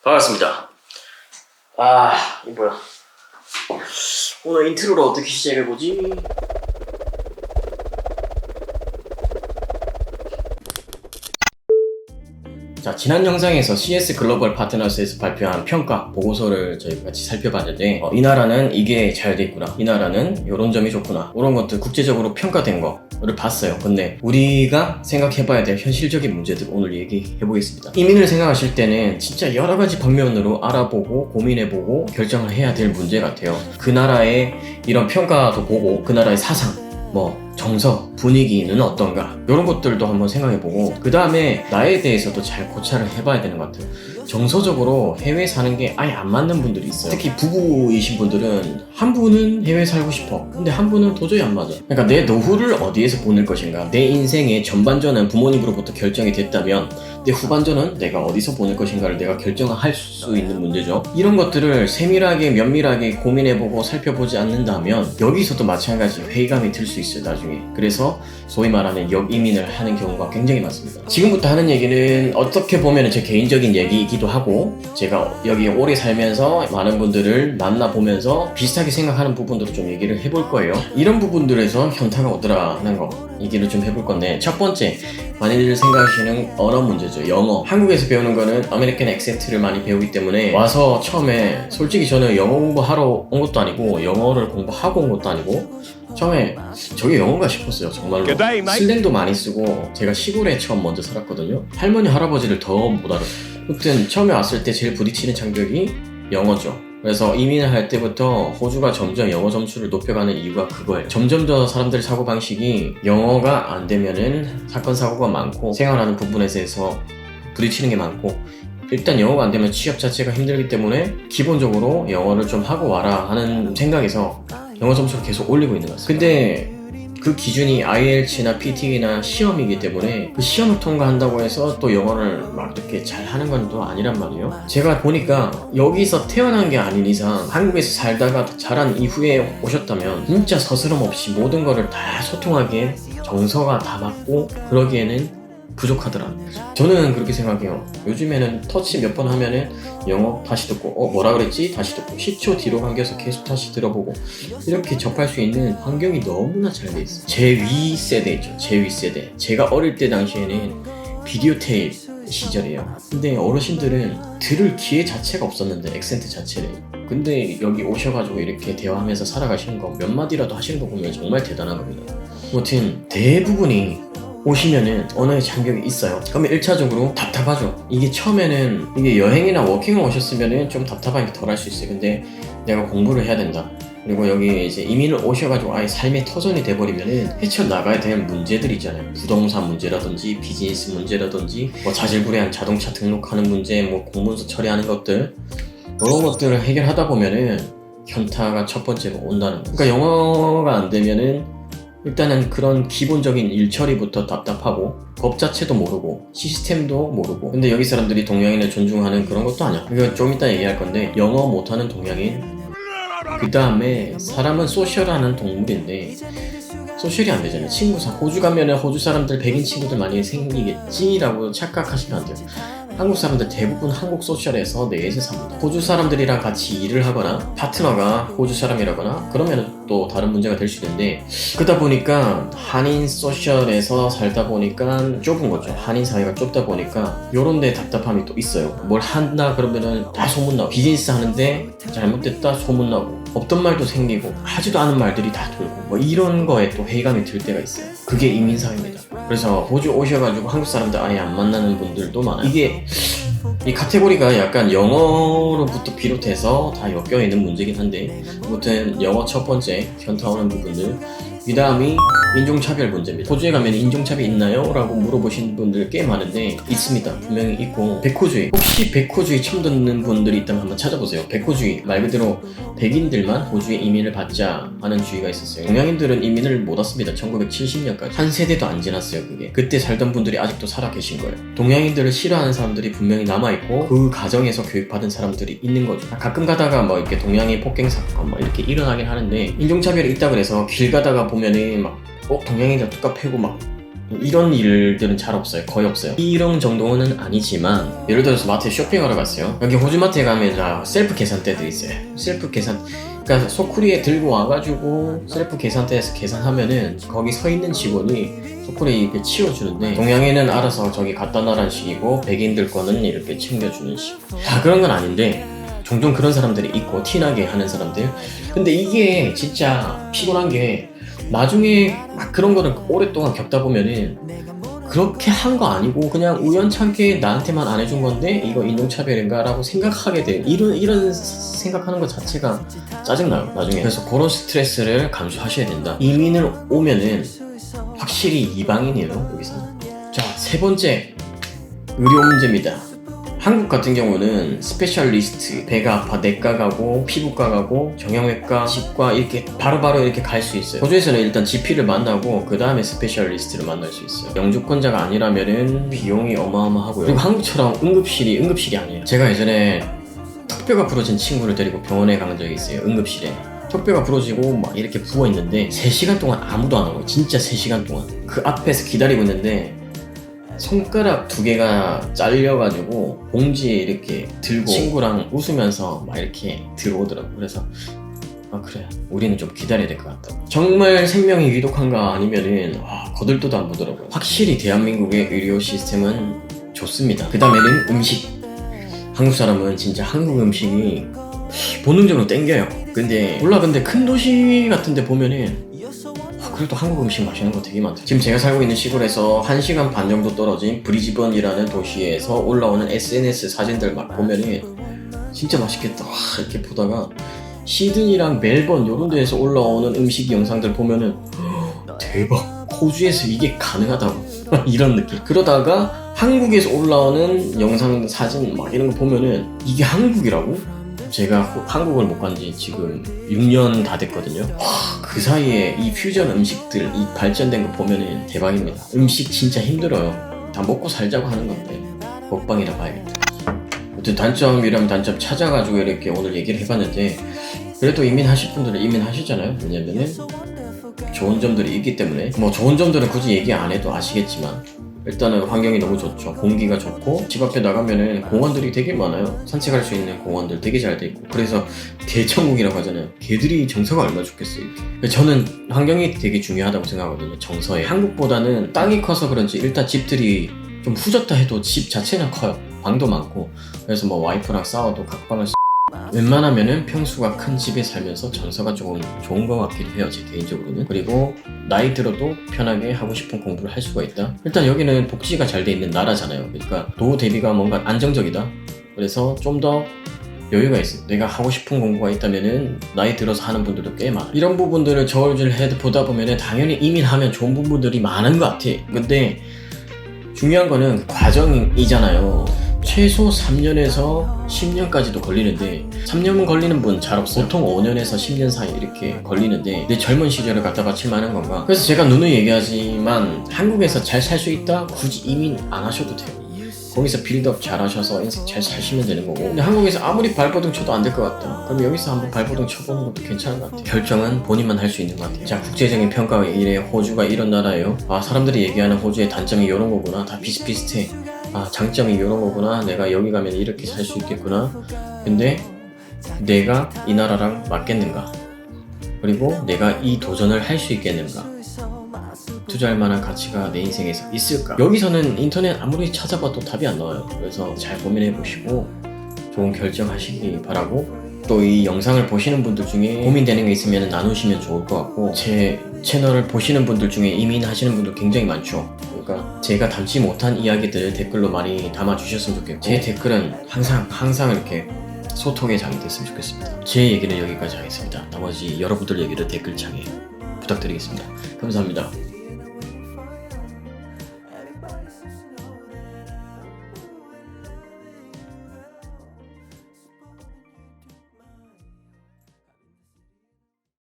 반갑습니다. 이 뭐야? 오늘 인트로를 어떻게 시작해보지? 자, 지난 영상에서 CS 글로벌 파트너스에서 발표한 평가 보고서를 저희가 같이 살펴봤는데 이 나라는 이게 잘 돼 있구나, 이 나라는 이런 점이 좋구나, 이런 것들 국제적으로 평가된 거를 봤어요. 근데 우리가 생각해봐야 될 현실적인 문제들 오늘 얘기해보겠습니다. 이민을 생각하실 때는 진짜 여러 가지 방면으로 알아보고 고민해보고 결정을 해야 될 문제 같아요. 그 나라의 이런 평가도 보고 그 나라의 사상, 정서, 분위기는 어떤가, 이런 것들도 한번 생각해보고 그 다음에 나에 대해서도 잘 고찰을 해봐야 되는 것 같아요. 정서적으로 해외 사는 게 아예 안 맞는 분들이 있어요. 특히 부부이신 분들은 한 분은 해외 살고 싶어, 근데 한 분은 도저히 안 맞아. 그러니까 내 노후를 어디에서 보낼 것인가, 내 인생의 전반전은 부모님으로부터 결정이 됐다면 내 후반전은 내가 어디서 보낼 것인가를 내가 결정할 수 있는 문제죠. 이런 것들을 세밀하게 면밀하게 고민해보고 살펴보지 않는다면 여기서도 마찬가지 회의감이 들 수 있어요, 나중에. 그래서 소위 말하는 역이민을 하는 경우가 굉장히 많습니다. 지금부터 하는 얘기는 어떻게 보면 제 개인적인 얘기이기도 하고, 제가 여기 오래 살면서 많은 분들을 만나보면서 비슷하게 생각하는 부분들을 좀 얘기를 해볼 거예요. 이런 부분들에서 현타가 오더라 하는 거 얘기를 좀 해볼 건데, 첫 번째, 많이들 생각하시는 언어 문제죠. 영어. 한국에서 배우는 거는 아메리칸 액센트를 많이 배우기 때문에 와서 처음에, 솔직히 저는 영어 공부하러 온 것도 아니고 영어를 공부하고 온 것도 아니고 처음에 저게 영어인가 싶었어요, 정말로. 슬랭도 많이 쓰고, 제가 시골에 처음 먼저 살았거든요. 할머니 할아버지를 더 못 알아요. 아무튼 처음에 왔을 때 제일 부딪히는 장벽이 영어죠. 그래서 이민을 할 때부터 호주가 점점 영어 점수를 높여가는 이유가 그거예요. 점점 더 사람들 사고방식이 영어가 안 되면은 사건 사고가 많고 생활하는 부분에서 부딪히는 게 많고, 일단 영어가 안 되면 취업 자체가 힘들기 때문에 기본적으로 영어를 좀 하고 와라 하는 생각에서 영어 점수를 계속 올리고 있는 것 같습니다. 근데 그 기준이 IELTS나 PT나 시험이기 때문에 그 시험을 통과한다고 해서 또 영어를 막 이렇게 잘 하는 건 또 아니란 말이에요. 제가 보니까 여기서 태어난 게 아닌 이상 한국에서 살다가 자란 이후에 오셨다면 진짜 서스럼 없이 모든 거를 다 소통하기에 정서가 다 맞고 그러기에는 부족하더라. 저는 그렇게 생각해요. 요즘에는 터치 몇 번 하면은 영어 다시 듣고 뭐라 그랬지? 다시 듣고 10초 뒤로 당겨서 계속 다시 들어보고, 이렇게 접할 수 있는 환경이 너무나 잘 돼 있어요. 제 위 세대 있죠. 제 위 세대. 제가 어릴 때 당시에는 비디오 테이프 시절이에요. 근데 어르신들은 들을 기회 자체가 없었는데, 액센트 자체를. 근데 여기 오셔가지고 이렇게 대화하면서 살아가시는 거, 몇 마디라도 하시는 거 보면 정말 대단한 겁니다. 아무튼 대부분이 오시면은 언어의 장벽이 있어요. 그러면 1차적으로 답답하죠. 이게 처음에는, 이게 여행이나 워킹을 오셨으면은 좀 답답하게 덜 할 수 있어요. 근데 내가 공부를 해야 된다, 그리고 여기 이제 이민을 오셔가지고 아예 삶의 터전이 돼버리면은 헤쳐나가야 될 문제들이 있잖아요. 부동산 문제라든지 비즈니스 문제라든지 자질구레한 자동차 등록하는 문제, 공문서 처리하는 것들, 이런 것들을 해결하다 보면은 현타가 첫 번째로 온다는 거예요. 그러니까 영어가 안 되면은 일단은 그런 기본적인 일처리부터 답답하고, 법 자체도 모르고 시스템도 모르고. 근데 여기 사람들이 동양인을 존중하는 그런 것도 아니야. 이거 좀 이따 얘기할 건데, 영어 못하는 동양인, 그 다음에 사람은 소셜하는 동물인데 소셜이 안 되잖아요. 호주 가면은 호주 사람들, 백인 친구들 많이 생기겠지라고 착각하시면 안 돼요. 한국 사람들 대부분 한국 소셜에서 내에서 삽니다. 호주 사람들이랑 같이 일을 하거나 파트너가 호주 사람이라거나 그러면 또 다른 문제가 될 수 있는데, 그러다 보니까 한인 소셜에서 살다 보니까 좁은 거죠. 한인 사회가 좁다 보니까 요런 데 답답함이 또 있어요. 뭘 한다 그러면은 다 소문나고, 비즈니스 하는데 잘못됐다 소문나고, 없던 말도 생기고, 하지도 않은 말들이 다 돌고, 이런 거에 또 회의감이 들 때가 있어요. 그게 이민사회입니다. 그래서 호주 오셔가지고 한국 사람들 아예 안 만나는 분들도 많아요. 이게 이 카테고리가 약간 영어로부터 비롯해서 다 엮여있는 문제긴 한데, 아무튼 영어 첫 번째 현타 오는 부분들, 그 다음이 인종차별 문제입니다. 호주에 가면 인종차별 있나요? 라고 물어보시는 분들 꽤 많은데 있습니다. 분명히 있고, 백호주의, 혹시 백호주의 처음 듣는 분들이 있다면 한번 찾아보세요. 백호주의, 말 그대로 백인들만 호주에 이민을 받자 하는 주의가 있었어요. 동양인들은 이민을 못 왔습니다. 1970년까지 한 세대도 안 지났어요. 그때 살던 분들이 아직도 살아 계신 거예요. 동양인들을 싫어하는 사람들이 분명히 남아있고, 그 가정에서 교육받은 사람들이 있는 거죠. 가끔 가다가 이렇게 동양인 폭행 사건 이렇게 일어나긴 하는데, 인종차별이 있다 그래서 길 가다가 보면은 막 동양인이랑 뚜까 패고 막 이런 일들은 잘 없어요. 거의 없어요. 이런 정도는 아니지만 예를 들어서 마트에 쇼핑하러 갔어요. 여기 호주 마트에 가면 다 셀프 계산대들이 있어요. 셀프 계산, 그러니까 소쿠리에 들고 와가지고 셀프 계산대에서 계산하면은 거기 서 있는 직원이 소쿠리에 이렇게 치워주는데, 동양인은 알아서 저기 갖다 놔라는 식이고 백인들 거는 이렇게 챙겨주는 식. 다 그런 건 아닌데 종종 그런 사람들이 있고, 티나게 하는 사람들. 근데 이게 진짜 피곤한 게, 나중에 막 그런 거를 오랫동안 겪다 보면은 그렇게 한 거 아니고 그냥 우연찮게 나한테만 안 해준 건데 이거 인종차별인가 라고 생각하게 돼요. 이런 생각하는 것 자체가 짜증나요, 나중에. 그래서 그런 스트레스를 감수하셔야 된다. 이민을 오면은 확실히 이방인이에요, 여기서는. 자, 세 번째, 의료 문제입니다. 한국 같은 경우는 스페셜리스트, 배가 아파 내과 가고 피부과 가고 정형외과, 치과 이렇게 바로바로 이렇게 갈 수 있어요. 호주에서는 일단 GP를 만나고 그 다음에 스페셜리스트를 만날 수 있어요. 영주권자가 아니라면은 비용이 어마어마하고요. 그리고 한국처럼 응급실이 아니에요. 제가 예전에 턱뼈가 부러진 친구를 데리고 병원에 간 적이 있어요. 응급실에 턱뼈가 부러지고 막 이렇게 부어있는데 3시간 동안 아무도 안 오고, 진짜 3시간 동안 그 앞에서 기다리고 있는데 손가락 2개가 잘려가지고 봉지에 이렇게 들고 친구랑 웃으면서 막 이렇게 들어오더라고. 그래서 그래, 우리는 좀 기다려야 될 것 같다. 정말 생명이 위독한가 아니면은 거들떠도 안 보더라고요. 확실히 대한민국의 의료 시스템은 좋습니다. 그 다음에는 음식. 한국 사람은 진짜 한국 음식이 본능적으로 땡겨요. 근데 큰 도시 같은 데 보면은 그래도 한국 음식 맛있는 거 되게 많다. 지금 제가 살고 있는 시골에서 1시간 반 정도 떨어진 브리즈번이라는 도시에서 올라오는 SNS 사진들 막 보면은 진짜 맛있겠다 이렇게 보다가, 시드니랑 멜번 요런 데에서 올라오는 음식 영상들 보면은 대박, 호주에서 이게 가능하다고 이런 느낌. 그러다가 한국에서 올라오는 영상 사진 막 이런 거 보면은 이게 한국이라고? 제가 한국을 못 간 지 지금 6년 다 됐거든요. 그 사이에 이 퓨전 음식들, 이 발전된 거 보면은 대박입니다. 음식 진짜 힘들어요. 다 먹고 살자고 하는 건데 먹방이라 봐야겠다. 아무튼 단점이라면 단점 찾아가지고 이렇게 오늘 얘기를 해봤는데, 그래도 이민하실 분들은 이민하시잖아요. 왜냐면은 좋은 점들이 있기 때문에. 뭐 좋은 점들은 굳이 얘기 안 해도 아시겠지만, 일단은 환경이 너무 좋죠. 공기가 좋고, 집 앞에 나가면은 공원들이 되게 많아요. 산책할 수 있는 공원들 되게 잘 돼 있고. 그래서 개천국이라고 하잖아요. 개들이 정서가 얼마나 좋겠어요, 이렇게. 저는 환경이 되게 중요하다고 생각하거든요, 정서에. 한국보다는 땅이 커서 그런지 일단 집들이 좀 후졌다 해도 집 자체는 커요. 방도 많고. 그래서 뭐 와이프랑 싸워도 각방을 웬만하면은 평수가 큰 집에 살면서 정서가 조금 좋은 것 같기도 해요, 제 개인적으로는. 그리고 나이 들어도 편하게 하고 싶은 공부를 할 수가 있다. 일단 여기는 복지가 잘 돼 있는 나라잖아요. 그러니까 노후 대비가 뭔가 안정적이다. 그래서 좀 더 여유가 있어. 내가 하고 싶은 공부가 있다면은 나이 들어서 하는 분들도 꽤 많아. 이런 부분들을 저울질 보다 보면은 당연히 이민하면 좋은 부분들이 많은 것 같아. 근데 중요한 거는 과정이잖아요. 최소 3년에서 10년까지도 걸리는데, 3년은 걸리는 분 잘 없어요. 보통 5년에서 10년 사이 이렇게 걸리는데 내 젊은 시절을 갖다 바칠만한 건가? 그래서 제가 누누이 얘기하지만 한국에서 잘 살 수 있다? 굳이 이민 안 하셔도 돼요. 거기서 빌드업 잘 하셔서 인생 잘 사시면 되는 거고. 근데 한국에서 아무리 발버둥 쳐도 안 될 것 같다. 그럼 여기서 한번 발버둥 쳐보는 것도 괜찮은 것 같아요. 결정은 본인만 할 수 있는 것 같아요. 자, 국제적인 평가가 이래. 호주가 이런 나라예요. 사람들이 얘기하는 호주의 단점이 이런 거구나. 다 비슷비슷해. 장점이 이런 거구나. 내가 여기 가면 이렇게 살 수 있겠구나. 근데 내가 이 나라랑 맞겠는가? 그리고 내가 이 도전을 할 수 있겠는가? 투자할 만한 가치가 내 인생에서 있을까? 여기서는 인터넷 아무리 찾아봐도 답이 안 나와요. 그래서 잘 고민해 보시고 좋은 결정하시기 바라고, 또 이 영상을 보시는 분들 중에 고민되는 게 있으면 나누시면 좋을 것 같고, 제 채널을 보시는 분들 중에 이민하시는 분들 굉장히 많죠. 그러니까 제가 담지 못한 이야기들 댓글로 많이 담아주셨으면 좋겠고, 제 댓글은 항상 이렇게 소통의 장이 됐으면 좋겠습니다. 제 얘기는 여기까지 하겠습니다. 나머지 여러분들 얘기를 댓글창에 부탁드리겠습니다. 감사합니다.